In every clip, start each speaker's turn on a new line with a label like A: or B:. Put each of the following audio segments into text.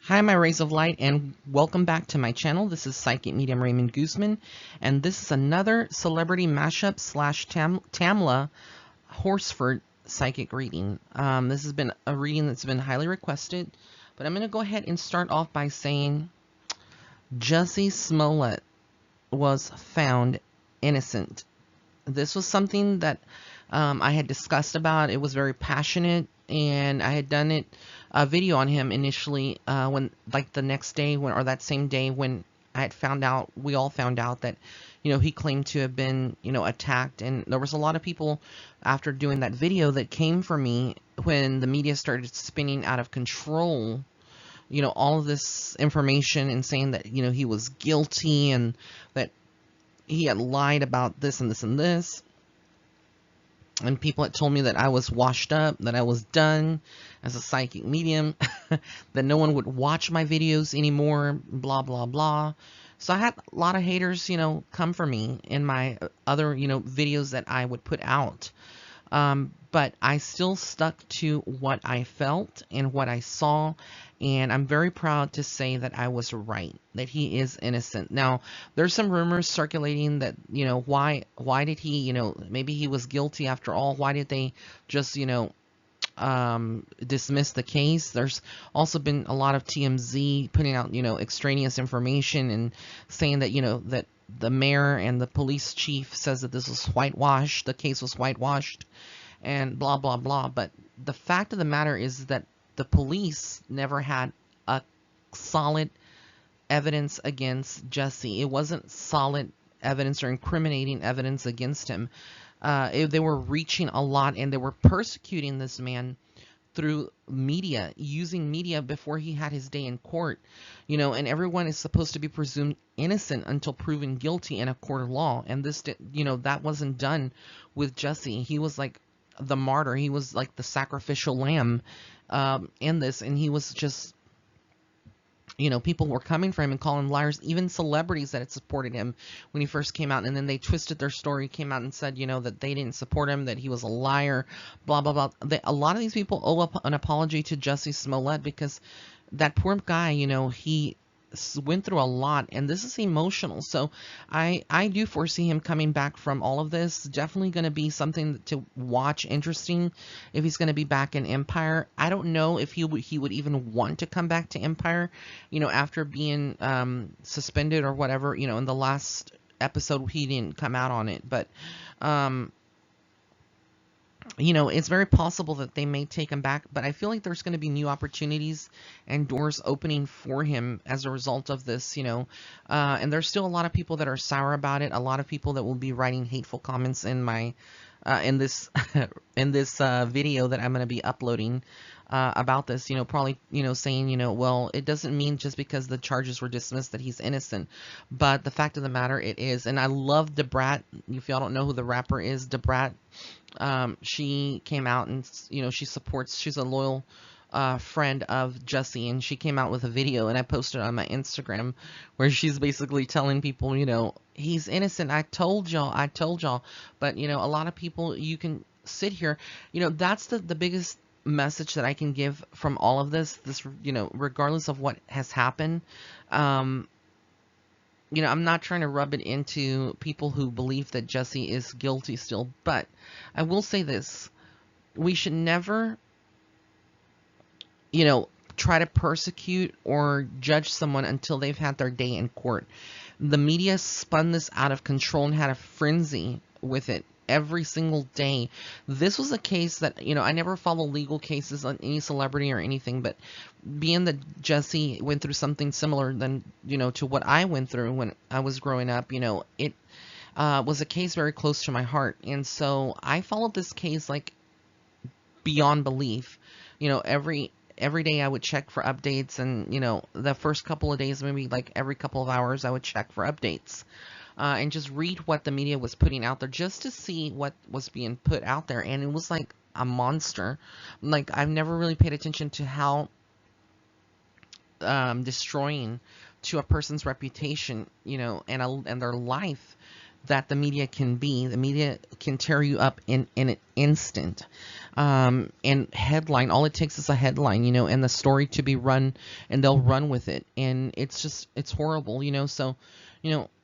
A: Hi, my rays of light, and welcome back to my channel. This is Psychic Medium Raymond Guzman, and this is another celebrity mashup slash Tamla Horsford psychic reading. This has been a reading that's been highly requested, but I'm going to go ahead and start off by saying Jussie Smollett was found innocent. This was something that I had discussed about. It was very passionate, and I had done a video on him initially when, like, the next day or that same day when I had found out, we all found out that, he claimed to have been, attacked. And there was a lot of people after doing that video that came for me when the media started spinning out of control, all of this information and saying that, he was guilty and that he had lied about this and this and this. And people had told me that I was washed up, that I was done as a psychic medium, that no one would watch my videos anymore, blah, blah, blah. So I had a lot of haters, come for me in my other, videos that I would put out. But I still stuck to what I felt and what I saw, and I'm very proud to say that I was right, that he is innocent. Now, there's some rumors circulating that, why did he, maybe he was guilty after all. Why did they just, dismiss the case? There's also been a lot of TMZ putting out, extraneous information and saying that, that the mayor and the police chief says that this was whitewashed, the case was whitewashed, and blah, blah, blah. But the fact of the matter is that the police never had a solid evidence against Jussie. It wasn't solid evidence or incriminating evidence against him. They were reaching a lot, and they were persecuting this man through media, using media before he had his day in court, and everyone is supposed to be presumed innocent until proven guilty in a court of law. And this, that wasn't done with Jussie. He was like the martyr. He was like the sacrificial lamb in this, and he was just, people were coming for him and calling him liars, even celebrities that had supported him when he first came out. And then they twisted their story, came out and said, that they didn't support him, that he was a liar, blah, blah, blah. A lot of these people owe an apology to Jussie Smollett, because that poor guy, he went through a lot, and this is emotional. So I do foresee him coming back from all of this. Definitely going to be something to watch, interesting, if he's going to be back in Empire. I don't know if he would even want to come back to Empire, after being suspended or whatever. In the last episode he didn't come out on it, but it's very possible that they may take him back, but I feel like there's going to be new opportunities and doors opening for him as a result of this, and there's still a lot of people that are sour about it, a lot of people that will be writing hateful comments in my in this in this video that I'm going to be uploading about this, probably, saying, well, it doesn't mean just because the charges were dismissed that he's innocent. But the fact of the matter, it is. And I love Debrat. If y'all don't know who the rapper is, Debrat, she came out and, she's a loyal friend of Jussie, and she came out with a video, and I posted it on my Instagram, where she's basically telling people, he's innocent. I told y'all. But, a lot of people, you can sit here, that's the biggest message that I can give from all of this, regardless of what has happened. I'm not trying to rub it into people who believe that Jussie is guilty still, but I will say this: we should never, try to persecute or judge someone until they've had their day in court. The media spun this out of control and had a frenzy with it every single day. This was a case that, I never follow legal cases on any celebrity or anything, but being that Jussie went through something similar than, to what I went through when I was growing up, it was a case very close to my heart. And so I followed this case like beyond belief. Every day I would check for updates, and, the first couple of days, maybe like every couple of hours, I would check for updates. And just read what the media was putting out there, just to see what was being put out there. And it was like a monster. Like, I've never really paid attention to how destroying to a person's reputation, and their life that the media can be. The media can tear you up in an instant. And headline, all it takes is a headline, and the story to be run, and they'll run with it. And it's horrible, So,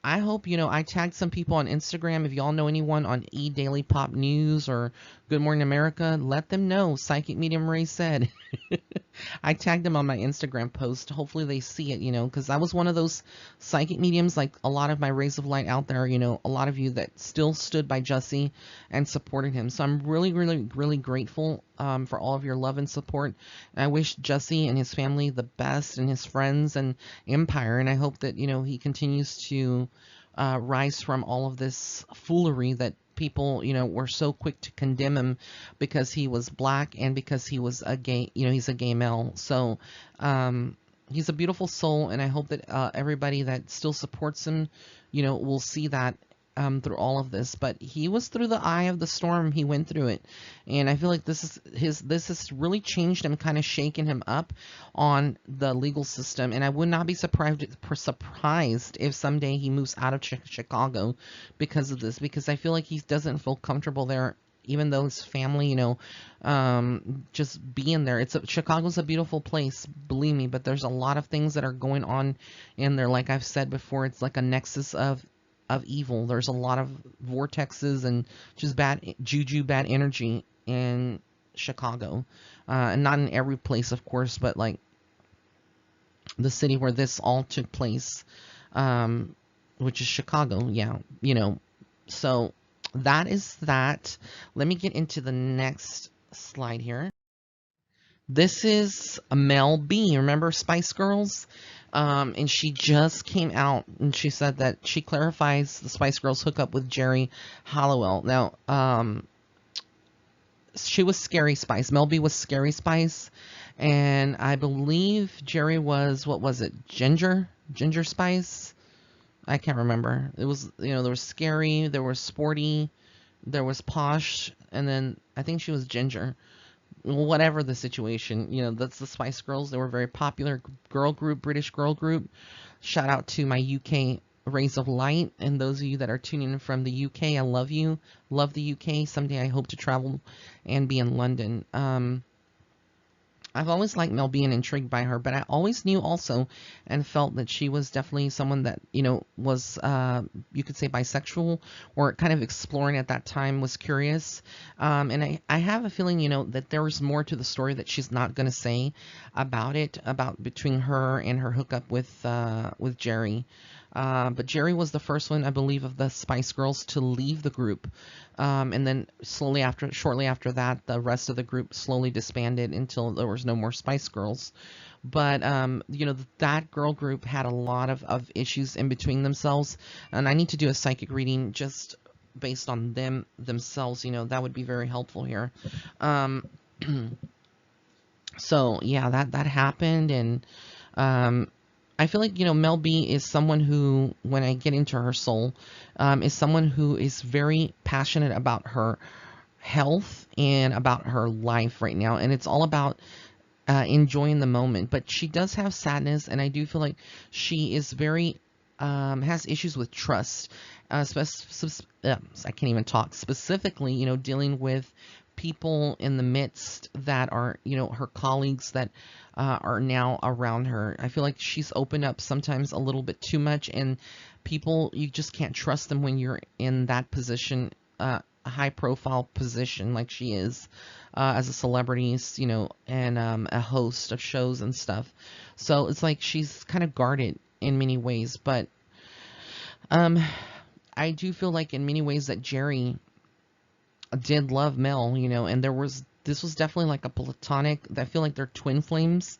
A: I hope, I tagged some people on Instagram. If y'all know anyone on Daily Pop News or Good Morning America, let them know. Psychic Medium Ray said. I tagged them on my Instagram post. Hopefully they see it, because I was one of those psychic mediums, like a lot of my rays of light out there, a lot of you that still stood by Jussie and supported him. So I'm really, really, really grateful for all of your love and support. And I wish Jussie and his family the best, and his friends and empire. And I hope that, he continues to rise from all of this foolery that people, were so quick to condemn him because he was black and because he was a gay, he's a gay male. So he's a beautiful soul, and I hope that everybody that still supports him, will see that through all of this. But he was through the eye of the storm. He went through it, and I feel like this has really changed him, kind of shaken him up on the legal system. And I would not be surprised if someday he moves out of Chicago because of this, because I feel like he doesn't feel comfortable there, even though his family, just being there. Chicago's a beautiful place, believe me, but there's a lot of things that are going on in there. Like I've said before, it's like a nexus of evil. There's a lot of vortexes and just bad juju, bad energy in Chicago, and not in every place, of course, but like the city where this all took place, which is Chicago. Yeah, so that is that. Let me get into the next slide here. This is Mel B. Remember Spice Girls? And she just came out and she said that she clarifies the Spice Girls hookup with Jerry Halliwell. Now, she was Scary Spice. Mel B was Scary Spice. And I believe Jerry was, what was it? Ginger Spice? I can't remember. It was, there was Scary, there was Sporty, there was Posh, and then I think she was Ginger. Whatever the situation, that's the Spice Girls. They were a very popular girl group, British girl group. Shout out to my UK Rays of Light, and those of you that are tuning in from the UK, I love you. Love the UK. Someday I hope to travel and be in London. I've always liked Mel B and intrigued by her, but I always knew also and felt that she was definitely someone that, was, you could say bisexual, or kind of exploring at that time, was curious. And I have a feeling, that there was more to the story that she's not going to say about it, about between her and her hookup with Jerry. But Jerry was the first one, I believe, of the Spice Girls to leave the group. And then shortly after that, the rest of the group slowly disbanded until there was no more Spice Girls. But, that girl group had a lot of issues in between themselves. And I need to do a psychic reading just based on themselves. That would be very helpful here. So, yeah, that happened. And, I feel like, Mel B is someone who, when I get into her soul, is someone who is very passionate about her health and about her life right now. And it's all about enjoying the moment. But she does have sadness, and I do feel like she is very, has issues with trust. I can't even talk. Specifically, dealing with people in the midst that are, her colleagues that are now around her. I feel like she's opened up sometimes a little bit too much, and people, you just can't trust them when you're in that position, a high profile position like she is, as a celebrity, and a host of shows and stuff. So it's like she's kind of guarded in many ways, but I do feel like in many ways that Jerry did love Mel, and this was definitely like a platonic. I feel like they're twin flames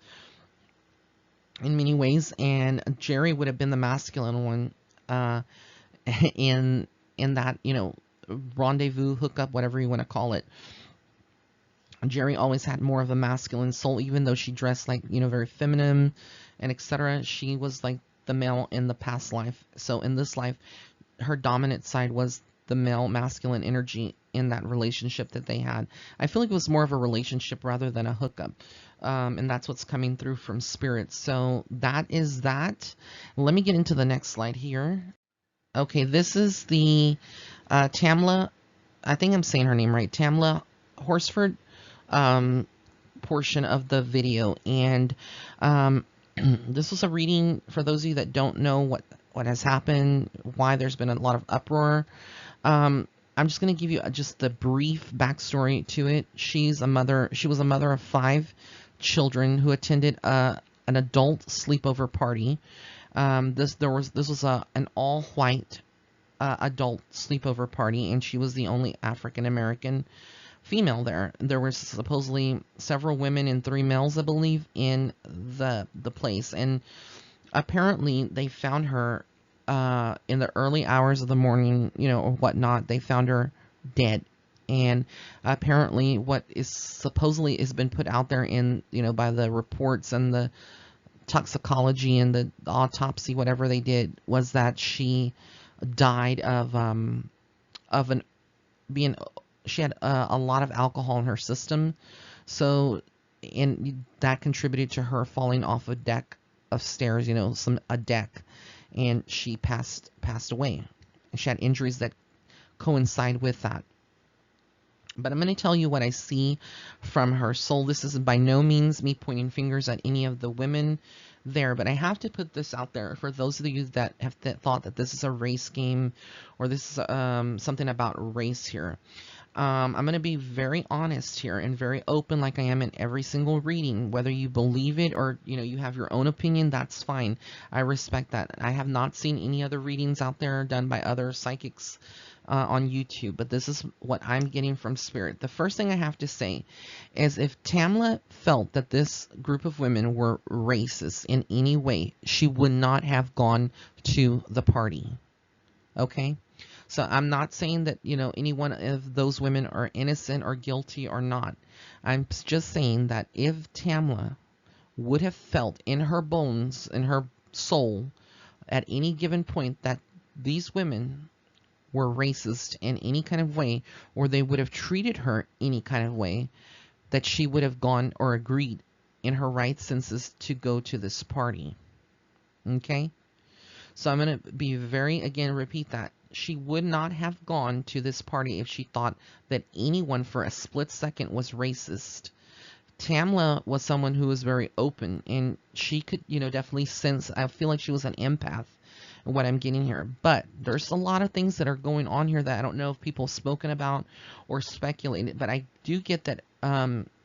A: in many ways, and Jerry would have been the masculine one, in that, rendezvous, hookup, whatever you want to call it. Jerry always had more of a masculine soul, even though she dressed like, very feminine and etc. She was like the male in the past life. So in this life, her dominant side was the male masculine energy in that relationship that they had. I feel like it was more of a relationship rather than a hookup. And that's what's coming through from spirit. So that is that. Let me get into the next slide here. Okay, this is the Tamla, I think I'm saying her name right, Tamla Horsford portion of the video. And this was a reading for those of you that don't know what has happened, why there's been a lot of uproar. I'm just going to give you just the brief backstory to it. She was a mother of 5 children who attended an adult sleepover party. This was an all-white adult sleepover party, and she was the only African American female there. There were supposedly several women and 3 males, I believe, in the place, and apparently they found her in the early hours of the morning, or whatnot. They found her dead. And apparently what is supposedly has been put out there in, by the reports and the toxicology and the autopsy, whatever they did, was that she died of an being she had a lot of alcohol in her system. So, and that contributed to her falling off a deck of stairs, a deck, and she passed away. And she had injuries that coincide with that. But I'm going to tell you what I see from her soul. This is by no means me pointing fingers at any of the women there, but I have to put this out there for those of you that have thought that this is a race game, or this is something about race here. I'm going to be very honest here and very open, like I am in every single reading. Whether you believe it or you have your own opinion, that's fine. I respect that. I have not seen any other readings out there done by other psychics on YouTube, but this is what I'm getting from Spirit. The first thing I have to say is, if Tamla felt that this group of women were racist in any way, she would not have gone to the party. Okay? So I'm not saying that, any one of those women are innocent or guilty or not. I'm just saying that if Tamla would have felt in her bones, in her soul, at any given point that these women were racist in any kind of way, or they would have treated her any kind of way, that she would have gone or agreed in her right senses to go to this party. Okay? So I'm going to be repeat that. She would not have gone to this party if she thought that anyone for a split second was racist. Tamla was someone who was very open, and she could, definitely sense, I feel like she was an empath in what I'm getting here. But there's a lot of things that are going on here that I don't know if people have spoken about or speculated, but I do get that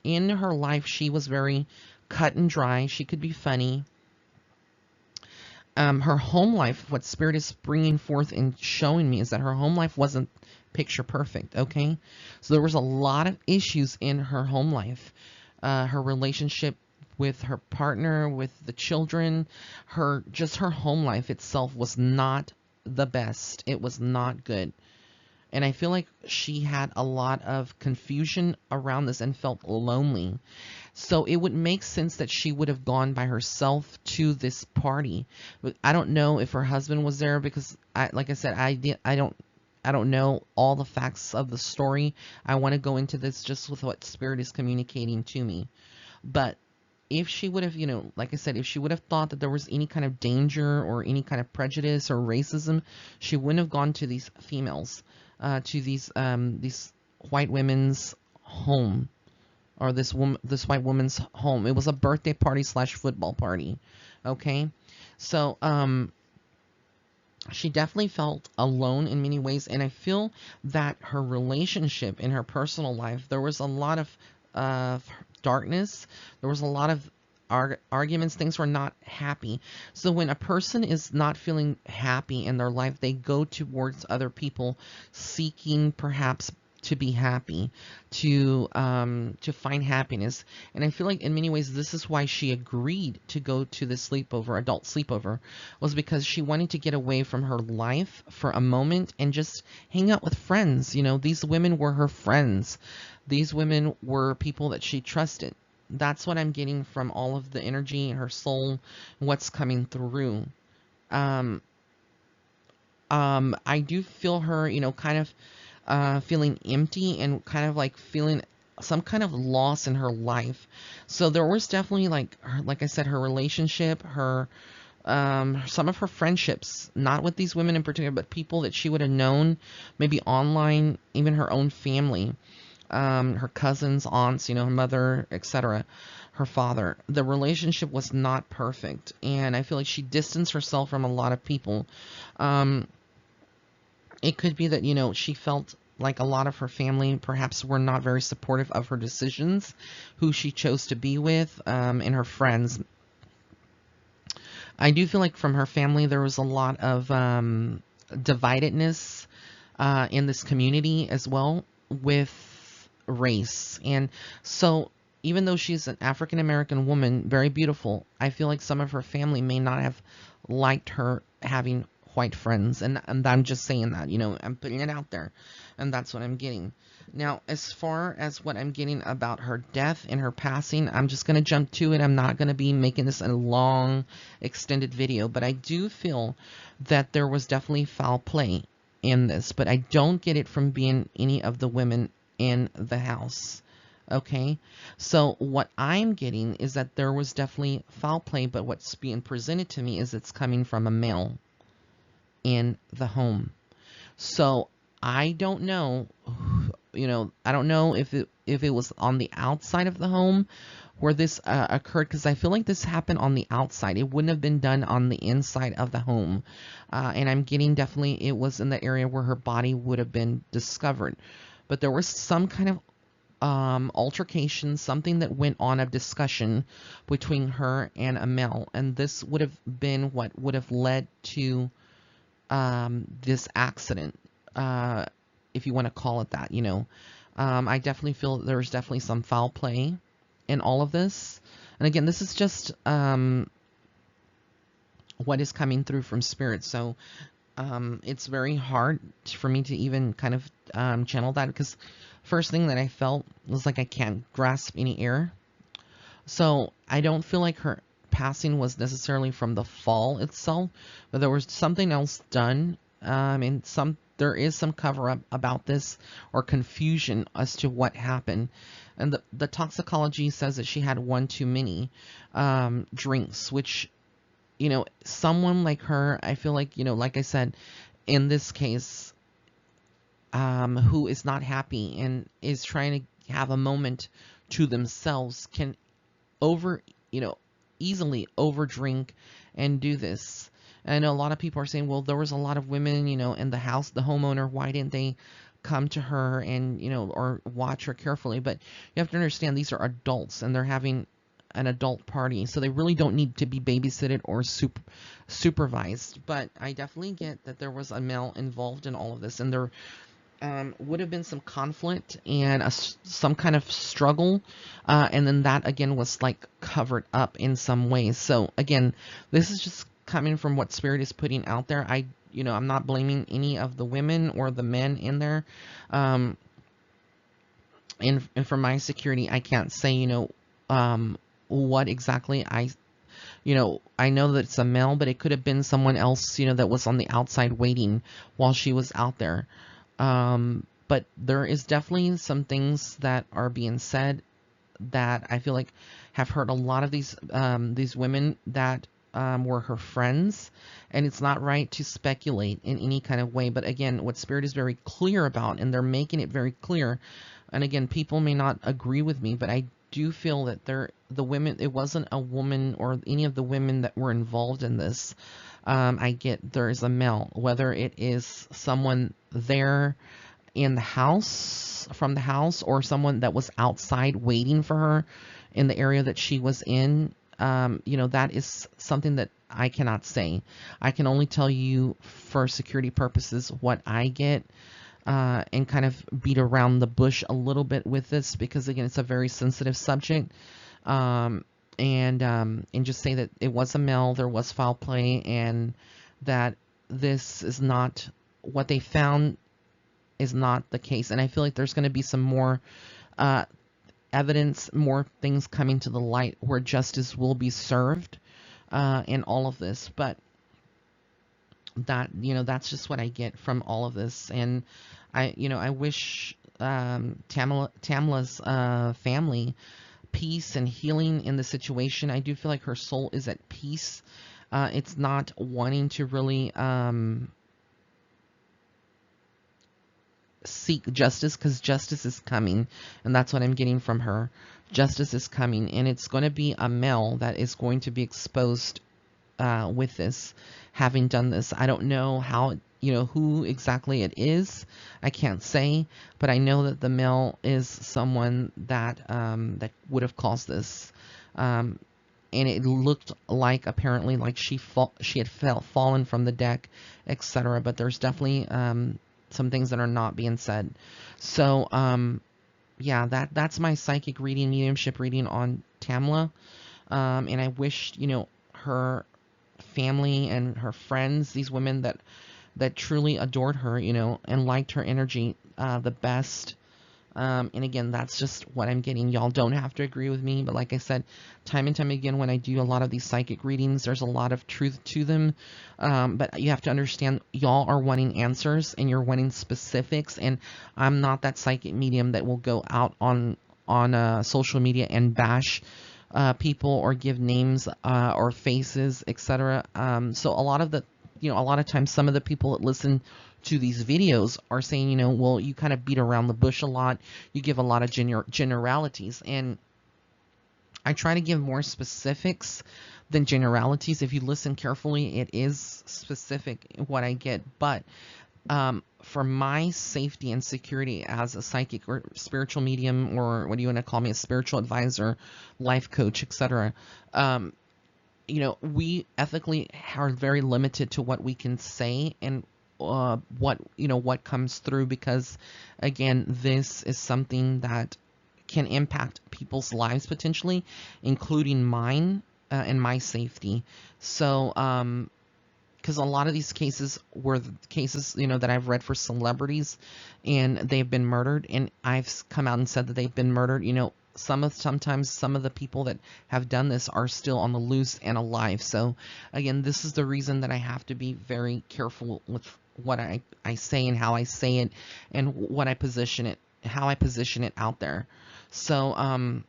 A: in her life, she was very cut and dry. She could be funny. Her home life, what Spirit is bringing forth and showing me, is that her home life wasn't picture perfect, okay? So there was a lot of issues in her home life. Her relationship with her partner, with the children, her home life itself was not the best. It was not good. And I feel like she had a lot of confusion around this and felt lonely. So it would make sense that she would have gone by herself to this party. But I don't know if her husband was there, because like I said, I don't know all the facts of the story. I want to go into this just with what Spirit is communicating to me. But if she would have, like I said, if she would have thought that there was any kind of danger or any kind of prejudice or racism, she wouldn't have gone to these females, to these white women's home, or this white woman's home. It was a birthday party / football party. Okay, so she definitely felt alone in many ways, and I feel that her relationship in her personal life, there was a lot of darkness. There was a lot of arguments. Things were not happy. So when a person is not feeling happy in their life, they go towards other people, seeking perhaps to be happy, to find happiness. And I feel like in many ways this is why she agreed to go to the adult sleepover, was because she wanted to get away from her life for a moment and just hang out with friends. These women were her friends. These women were people that she trusted. That's what I'm getting from all of the energy in her soul, what's coming through. I do feel her, kind of feeling empty and kind of like feeling some kind of loss in her life. So there was definitely like I said, her relationship, her some of her friendships, not with these women in particular, but people that she would have known, maybe online, even her own family, her cousins, aunts, her mother, etc., her father. The relationship was not perfect, and I feel like she distanced herself from a lot of people. Um, it could be that, she felt like a lot of her family perhaps were not very supportive of her decisions, who she chose to be with, and her friends. I do feel like from her family there was a lot of dividedness in this community as well with race. And so even though she's an African American woman, very beautiful, I feel like some of her family may not have liked her having white friends. And I'm just saying that, I'm putting it out there. And that's what I'm getting. Now, as far as what I'm getting about her death and her passing, I'm just going to jump to it. I'm not going to be making this a long, extended video, but I do feel that there was definitely foul play in this, but I don't get it from being any of the women in the house. Okay, so what I'm getting is that there was definitely foul play, but what's being presented to me is it's coming from a male in the home. So I don't know, I don't know if it was on the outside of the home where this occurred, because I feel like this happened on the outside. It wouldn't have been done on the inside of the home. And I'm getting definitely it was in the area where her body would have been discovered. But there was some kind of altercation, something that went on, of discussion between her and Amel. And this would have been what would have led to this accident, if you want to call it that, I definitely feel there's definitely some foul play in all of this. And again, this is just what is coming through from spirit. So it's very hard for me to even kind of channel that, because first thing that I felt was like I can't grasp any air. So I don't feel like her passing was necessarily from the fall itself, but there was something else done. And there is some cover up about this, or confusion as to what happened. And the toxicology says that she had one too many drinks, which, someone like her, I feel like, like I said, in this case, who is not happy and is trying to have a moment to themselves, can easily overdrink and do this. And I know a lot of people are saying, well, there was a lot of women, in the house, the homeowner, why didn't they come to her and, or watch her carefully? But you have to understand, these are adults and they're having an adult party, so they really don't need to be babysitted or supervised. But I definitely get that there was a male involved in all of this, and there would have been some conflict and some kind of struggle, and then that again was like covered up in some ways. So again, this is just coming from what spirit is putting out there. I'm not blaming any of the women or the men in there, and for my security, I can't say what exactly I know that it's a male, but it could have been someone else, that was on the outside waiting while she was out there. But there is definitely some things that are being said that I feel like have hurt a lot of these women that were her friends, and it's not right to speculate in any kind of way. But again, what spirit is very clear about, and they're making it very clear, and again, people may not agree with me, but I do feel that the women, it wasn't a woman or any of the women that were involved in this. I get there is a male, whether it is someone there in the house, from the house, or someone that was outside waiting for her in the area that she was in. That is something that I cannot say. I can only tell you for security purposes what I get, and kind of beat around the bush a little bit with this, because again, it's a very sensitive subject. And just say that it was a male, there was foul play, and that this is not what they found, is not the case. And I feel like there's going to be some more evidence, more things coming to the light where justice will be served in all of this. But that, that's just what I get from all of this. And I wish Tamla's family peace and healing in the situation. I do feel like her soul is at peace. It's not wanting to really seek justice, because justice is coming, and that's what I'm getting from her. Justice is coming, and it's going to be a male that is going to be exposed with this, having done this. I don't know how, who exactly it is. I can't say, but I know that the male is someone that that would have caused this. And it looked like, apparently, like she had fallen from the deck, etc. But there's definitely some things that are not being said. So yeah, that's my psychic reading, mediumship reading on Tamla. And I wish, her family and her friends, these women that truly adored her, and liked her energy, the best. And again, that's just what I'm getting. Y'all don't have to agree with me, but like I said, time and time again, when I do a lot of these psychic readings, there's a lot of truth to them. But you have to understand, y'all are wanting answers and you're wanting specifics, and I'm not that psychic medium that will go out on social media and bash people or give names or faces, etc. So a lot of the, a lot of times, some of the people that listen to these videos are saying, well, you kind of beat around the bush a lot. You give a lot of generalities, and I try to give more specifics than generalities. If you listen carefully, it is specific what I get, but for my safety and security as a psychic or spiritual medium, or what do you want to call me, a spiritual advisor, life coach, etc., we ethically are very limited to what we can say and what comes through, because again, this is something that can impact people's lives potentially, including mine and my safety. So because a lot of these cases were the cases, that I've read for celebrities, and they've been murdered, and I've come out and said that they've been murdered. Sometimes some of the people that have done this are still on the loose and alive. So again, this is the reason that I have to be very careful with what I say and how I say it, and what I position it, how I position it out there. So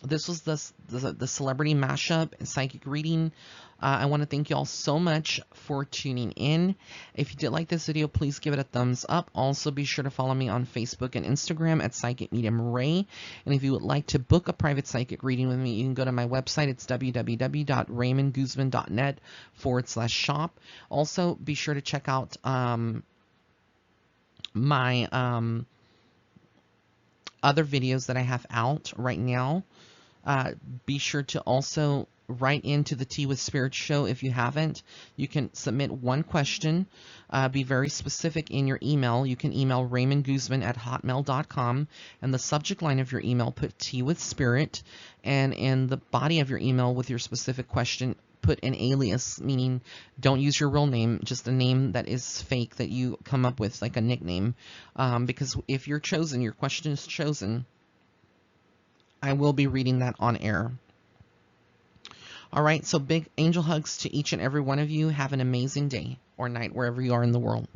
A: this was the celebrity mashup and psychic reading. I want to thank you all so much for tuning in. If you did like this video, please give it a thumbs up. Also, be sure to follow me on Facebook and Instagram at Psychic Medium Ray. And if you would like to book a private psychic reading with me, you can go to my website. It's www.raymondguzman.net/shop. Also, be sure to check out my other videos that I have out right now. Be sure to also write into the Tea with Spirit show if you haven't. You can submit one question. Be very specific in your email. You can email raymondguzman@hotmail.com, and the subject line of your email, put Tea with Spirit, and in the body of your email with your specific question, put an alias, meaning don't use your real name, just a name that is fake that you come up with, like a nickname, because if you're chosen, your question is chosen, I will be reading that on air. All right, so big angel hugs to each and every one of you. Have an amazing day or night wherever you are in the world.